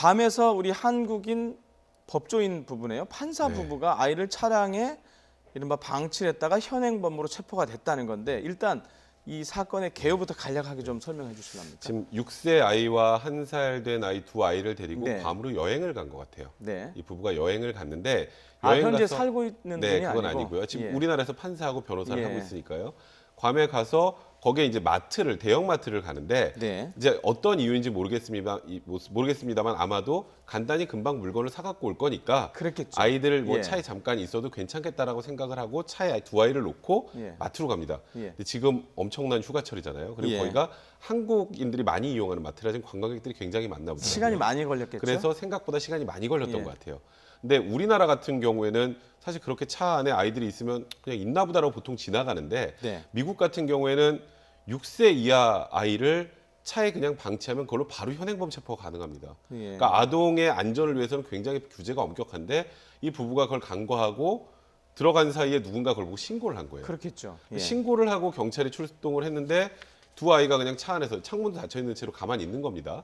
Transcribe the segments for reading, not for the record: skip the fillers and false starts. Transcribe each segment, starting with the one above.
괌에서 우리 한국인 법조인 부부네요. 판사 네. 부부가 아이를 차량에 이른바 방치했다가 현행범으로 체포가 됐다는 건데 일단 이 사건의 개요부터 간략하게 좀 설명해 주실랍니까? 지금 6세 아이와 1살 된 아이 두 아이를 데리고 네. 괌으로 여행을 간 것 같아요. 네. 이 부부가 여행을 갔는데 아, 여행 현재 가서 살고 있는 네, 분이 그건 아니고? 아니고요. 지금 예. 우리나라에서 판사하고 변호사를 예. 하고 있으니까요. 괌에 가서 거기에 이제 대형 마트를 가는데 네. 이제 어떤 이유인지 모르겠습니다만 아마도 간단히 금방 물건을 사갖고 올 거니까 그랬겠죠. 아이들 뭐 예. 차에 잠깐 있어도 괜찮겠다라고 생각을 하고 차에 두 아이를 놓고 예. 마트로 갑니다. 예. 근데 지금 엄청난 휴가철이잖아요. 그리고 예. 거기가 한국인들이 많이 이용하는 마트라 지금 관광객들이 굉장히 많나 보더라고요. 시간이 많이 걸렸겠죠. 그래서 생각보다 시간이 많이 걸렸던 예. 것 같아요. 근데 우리나라 같은 경우에는 사실 그렇게 차 안에 아이들이 있으면 그냥 있나 보다라고 보통 지나가는데 네. 미국 같은 경우에는 6세 이하 아이를 차에 그냥 방치하면 그걸로 바로 현행범 체포가 가능합니다. 예. 그러니까 아동의 안전을 위해서는 굉장히 규제가 엄격한데 이 부부가 그걸 간과하고 들어간 사이에 누군가 그걸 보고 신고를 한 거예요. 그렇겠죠. 예. 신고를 하고 경찰이 출동을 했는데 두 아이가 그냥 차 안에서 창문도 닫혀 있는 채로 가만히 있는 겁니다.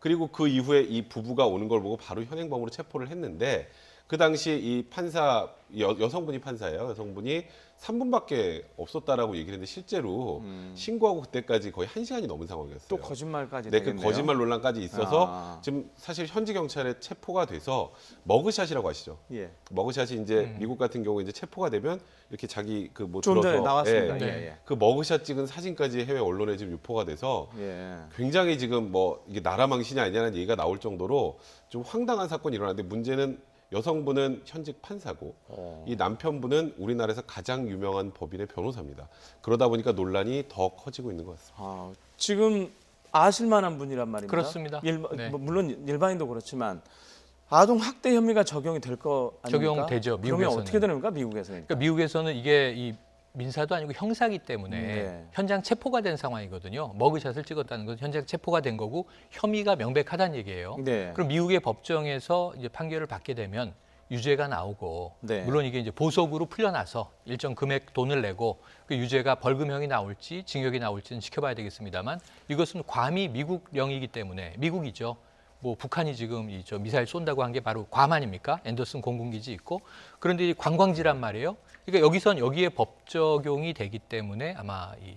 그리고 그 이후에 이 부부가 오는 걸 보고 바로 현행범으로 체포를 했는데 그 당시 이 판사 여성분이 판사예요. 여성분이 3분밖에 없었다라고 얘기를 했는데 실제로 신고하고 그때까지 거의 1시간이 넘은 상황이었어요. 또 거짓말까지 네, 그 되겠네요. 거짓말 논란까지 있어서 아. 지금 사실 현지 경찰에 체포가 돼서 머그샷이라고 아시죠? 예. 머그샷이 이제 미국 같은 경우에 이제 체포가 되면 이렇게 자기 그 뭐 좀 전에 들어서 나왔습니다. 예, 예, 예. 그 머그샷 찍은 사진까지 해외 언론에 지금 유포가 돼서 예. 굉장히 지금 뭐 이게 나라 망신이 아니냐는 얘기가 나올 정도로 좀 황당한 사건이 일어났는데 문제는 여성분은 현직 판사고 이 남편분은 우리나라에서 가장 유명한 법인의 변호사입니다. 그러다 보니까 논란이 더 커지고 있는 것 같습니다. 아, 지금 아실 만한 분이란 말입니다. 그렇습니다. 뭐 물론 일반인도 그렇지만 아동 학대 혐의가 적용이 될 거 아닙니까? 적용되죠, 그러면 미국에서는. 어떻게 됩니까? 미국에서는? 그러니까 미국에서는 이게 이 민사도 아니고 형사기 때문에 네. 현장 체포가 된 상황이거든요. 머그샷을 찍었다는 건 현장 체포가 된 거고 혐의가 명백하다는 얘기예요. 네. 그럼 미국의 법정에서 이제 판결을 받게 되면 유죄가 나오고 네. 물론 이게 이제 보석으로 풀려나서 일정 금액 돈을 내고 그 유죄가 벌금형이 나올지 징역이 나올지는 지켜봐야 되겠습니다만 이것은 괌이 미국령이기 때문에 미국이죠. 뭐 북한이 지금 저 미사일 쏜다고 한 게 바로 괌 아닙니까? 앤더슨 공군기지 있고 그런데 이 관광지란 말이에요. 그러니까 여기선 여기에 법 적용이 되기 때문에 아마 이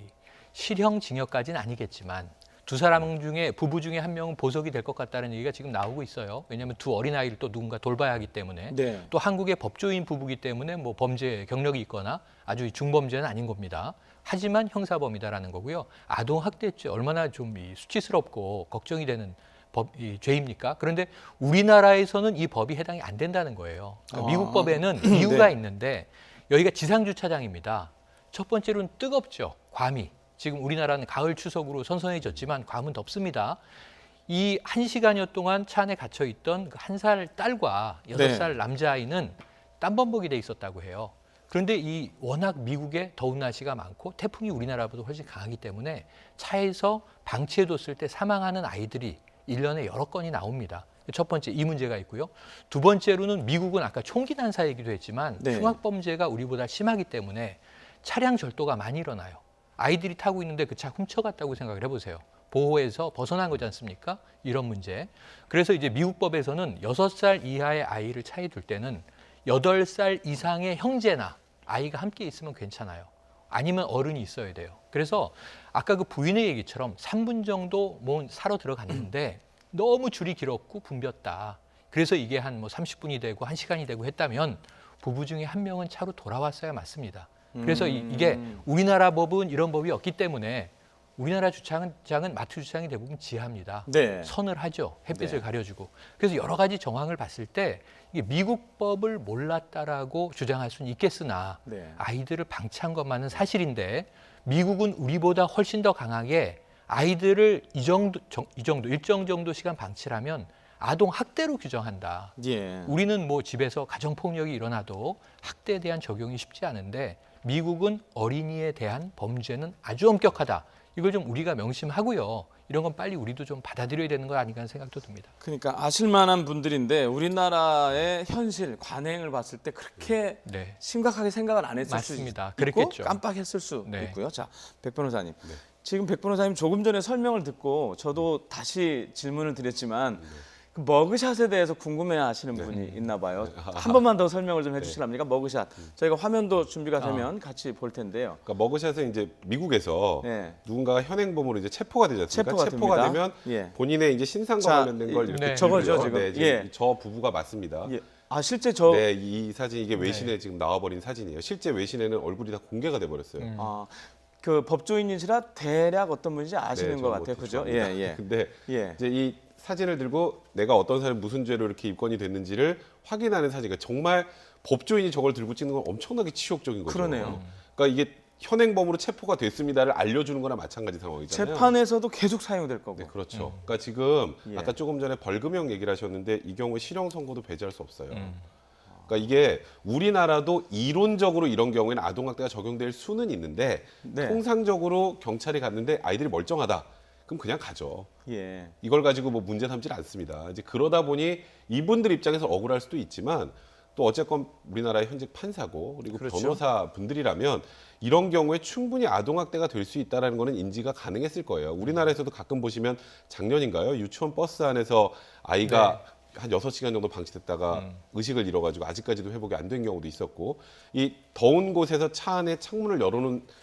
실형 징역까지는 아니겠지만 두 사람 중에 부부 중에 한 명은 보석이 될 것 같다는 얘기가 지금 나오고 있어요. 왜냐하면 두 어린아이를 또 누군가 돌봐야 하기 때문에 네. 또 한국의 법조인 부부기 때문에 뭐 범죄 경력이 있거나 아주 중범죄는 아닌 겁니다. 하지만 형사범이다라는 거고요. 아동 학대죄 얼마나 좀 수치스럽고 걱정이 되는 죄입니까? 그런데 우리나라에서는 이 법이 해당이 안 된다는 거예요. 그러니까 미국 법에는 이유가 네. 있는데 여기가 지상주차장입니다. 첫 번째로는 뜨겁죠. 괌이. 지금 우리나라는 가을 추석으로 선선해졌지만 괌은 덥습니다. 이 1시간여 동안 차 안에 갇혀 있던 그 1살 딸과 6살 남자아이는 땀범벅이 돼 있었다고 해요. 그런데 이 워낙 미국에 더운 날씨가 많고 태풍이 우리나라보다 훨씬 강하기 때문에 차에서 방치해뒀을 때 사망하는 아이들이 1년에 여러 건이 나옵니다. 첫 번째 이 문제가 있고요. 두 번째로는 미국은 아까 총기 난사 얘기도 했지만 네. 흉악범죄가 우리보다 심하기 때문에 차량 절도가 많이 일어나요. 아이들이 타고 있는데 그 차 훔쳐갔다고 생각을 해보세요. 보호에서 벗어난 거지 않습니까? 이런 문제. 그래서 이제 미국 법에서는 6살 이하의 아이를 차에 둘 때는 8살 이상의 형제나 아이가 함께 있으면 괜찮아요. 아니면 어른이 있어야 돼요. 그래서 아까 그 부인의 얘기처럼 3분 정도 뭐 사러 들어갔는데 너무 줄이 길었고 붐볐다. 그래서 이게 한 뭐 30분이 되고 1시간이 되고 했다면 부부 중에 한 명은 차로 돌아왔어야 맞습니다. 그래서 이게 우리나라 법은 이런 법이 없기 때문에 우리나라 주차장은 마트 주차장이 대부분 지하입니다. 네. 선을 하죠. 햇빛을 네. 가려주고. 그래서 여러 가지 정황을 봤을 때 이게 미국 법을 몰랐다라고 주장할 수는 있겠으나 네. 아이들을 방치한 것만은 사실인데 미국은 우리보다 훨씬 더 강하게 아이들을 일정 정도 시간 방치를 하면 아동 학대로 규정한다. 예. 우리는 뭐 집에서 가정 폭력이 일어나도 학대에 대한 적용이 쉽지 않은데 미국은 어린이에 대한 범죄는 아주 엄격하다. 이걸 좀 우리가 명심하고요. 이런 건 빨리 우리도 좀 받아들여야 되는 거 아닌가 하는 생각도 듭니다. 그러니까 아실만한 분들인데 우리나라의 현실 관행을 봤을 때 그렇게 네. 심각하게 생각을 안 했을 맞습니다. 수 있고 그랬겠죠. 깜빡했을 수 네. 있고요. 자, 백 변호사님. 지금 백 변호사님 조금 전에 설명을 듣고 저도 다시 질문을 드렸지만 그 머그샷에 대해서 궁금해하시는 분이 있나 봐요. 한 번만 더 설명을 좀 해주실랍니까? 머그샷. 저희가 화면도 준비가 되면 같이 볼 텐데요. 그러니까 머그샷은 이제 미국에서 네. 누군가가 현행범으로 이제 체포가 되지 않습니까? 체포가 됩니다. 되면 예. 본인의 이제 신상과 자, 관련된 걸 이렇게 네. 저거죠, 들고요. 지금. 네, 지금 예. 저 부부가 맞습니다. 예. 아 실제 저 네, 이 사진 이게 외신에 지금 나와버린 사진이에요. 실제 외신에는 얼굴이 다 공개가 돼 버렸어요. 아, 그 법조인이시라 대략 어떤 분인지 아시는 네, 것 저는 같아요, 뭐 그죠? 대충 예, 예. 근데 예. 이제 이 사진을 들고 내가 어떤 사람 무슨 죄로 이렇게 입건이 됐는지를 확인하는 사진. 그러니까 정말 법조인이 저걸 들고 찍는 건 엄청나게 치욕적인 거죠. 그러네요. 그러니까 이게 현행범으로 체포가 됐습니다를 알려주는 거나 마찬가지 상황이잖아요. 재판에서도 계속 사용될 거고. 네, 그렇죠. 그러니까 지금 예. 아까 조금 전에 벌금형 얘기를 하셨는데 이 경우에 실형 선고도 배제할 수 없어요. 그러니까 이게 우리나라도 이론적으로 이런 경우에는 아동학대가 적용될 수는 있는데 네. 통상적으로 경찰이 갔는데 아이들이 멀쩡하다. 그럼 그냥 가죠. 예. 이걸 가지고 뭐 문제 삼질 않습니다. 이제 그러다 보니 이분들 입장에서 억울할 수도 있지만 또 어쨌건 우리나라의 현직 판사고 그리고 그렇죠. 변호사 분들이라면 이런 경우에 충분히 아동학대가 될 수 있다는 거는 인지가 가능했을 거예요. 우리나라에서도 가끔 보시면 작년인가요? 유치원 버스 안에서 아이가 한 6시간 정도 방치됐다가 의식을 잃어가지고 아직까지도 회복이 안 된 경우도 있었고 이 더운 곳에서 차 안에 창문을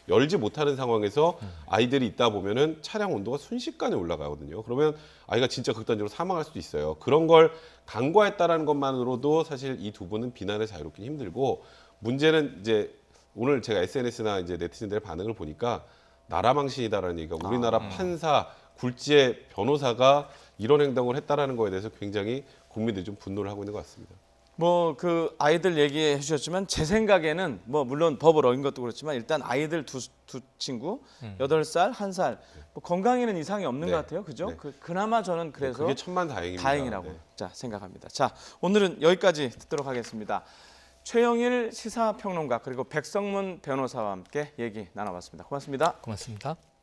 열지 못하는 상황에서 아이들이 있다 보면은 차량 온도가 순식간에 올라가거든요. 그러면 아이가 진짜 극단적으로 사망할 수도 있어요. 그런 걸 간과했다라는 것만으로도 사실 이 두 분은 비난을 자유롭긴 힘들고 문제는 이제 오늘 제가 SNS나 이제 네티즌들의 반응을 보니까 나라망신이다라는 얘기가 우리나라 판사, 굴지의 변호사가 이런 행동을 했다라는 거에 대해서 굉장히 국민들이 좀 분노를 하고 있는 것 같습니다. 뭐 그 아이들 얘기해 주셨지만 제 생각에는 뭐 물론 법을 어긴 것도 그렇지만 일단 아이들 두 친구 8살, 1살 뭐 건강에는 이상이 없는 네. 것 같아요. 그죠? 네. 그나마 저는 그래서 그게 천만다행입니다. 다행이라고 네. 자 생각합니다. 자 오늘은 여기까지 듣도록 하겠습니다. 최영일 시사평론가 그리고 백성문 변호사와 함께 얘기 나눠봤습니다. 고맙습니다. 고맙습니다.